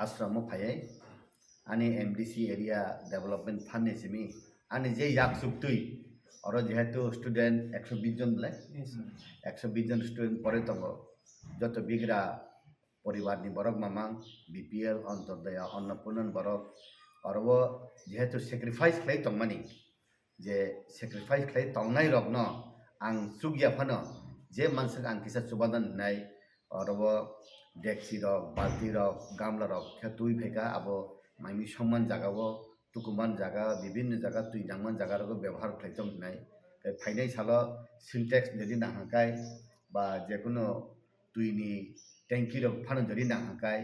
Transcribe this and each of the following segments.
asramo phayai ani MDC area development fund esimi ani je yak suktui oro jehetu student 120 জন bole 120 জন student pore tongo joto bigra poribar ni borok mamang BPL Antyodaya অন্নপূর্ণন borok oro jehetu sacrifice khlai tongmani je sacrifice khlai tongnai rokno ang sugya phano je mansuk ang kisa subadan nai oro deksi rok balti rok gamla rok khetui pheka abo maimi সম্মান জাগাবো তুকুমান জায়গা বিভিন্ন জায়গা তুই জাংমান জায়গা রকম ব্যবহার খাইতম নাই ফাইনাই সালো সিনটেক্স যদি না হাঁকায় বা যে কোনো তুইনি ট্যাঙ্কি রক ফানো যদি না হাঁকায়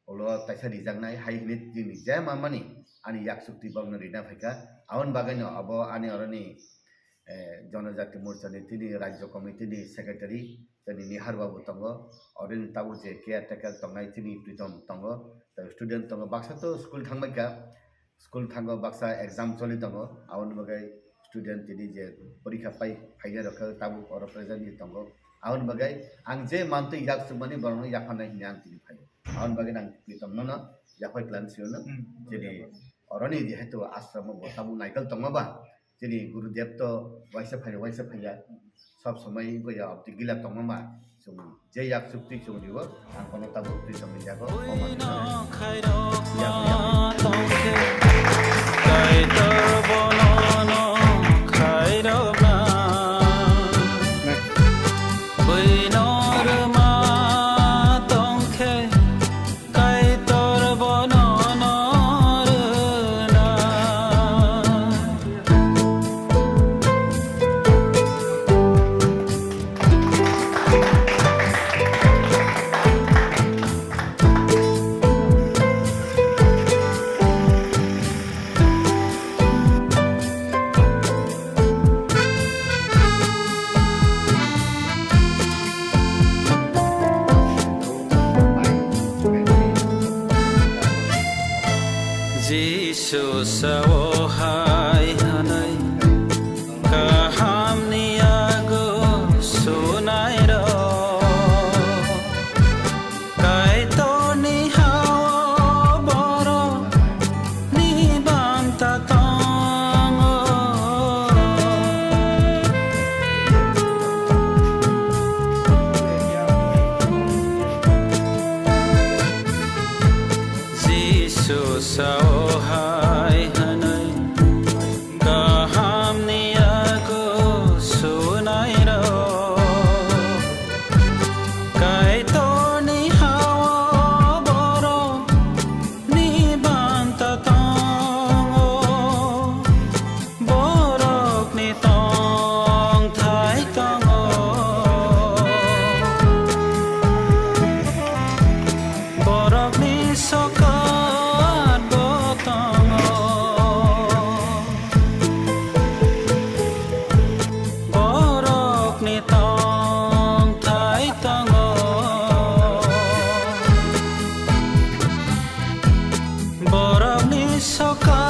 ওলো তাইসা রিজাংনাই হাইনি দিনি যে মামানি আনি ইয়াক শক্তি বাবনো রিনা ফাইকা আউন বাগাইনো আবো আনি অরনি জনজাতি মোর্চানি তিনি রাজ্য কমিটিনি সেক্রেটারি তিনি নিহার বাবু তঙ্গ অরিন তাবু যে কেয়ারটেকার তঙ্গাই তিনি Pritam তঙ্গ student tongo baksa to school thangmaika school thango baksa exam choli tongo aun bagai student tini je porikha pai phaina rakha tabu oro present ni tongo aun bagai ang je mantu yak sumani borno yakhana hinan tini phai aun bagai nang pitom no yakhoi plan siono jeni oroni je hetu ashram bo tabu naikal tongo ba jeni gurudev to waisa phaiya সব সময় গয়া অপটি গিলা তংমা sum যে ইয়াক Surti sum দিব আং কোন তা বক্তি সম যাগো Jesus sawahai hanai kaham niago sunai ro kai to ni hawa boro ni banta tongo Jesus sawahai hanai kaham niago sunai ro kai to ni hawa boro ni banta tongo borok ni tong thai tongo borok ni soka borok ni soka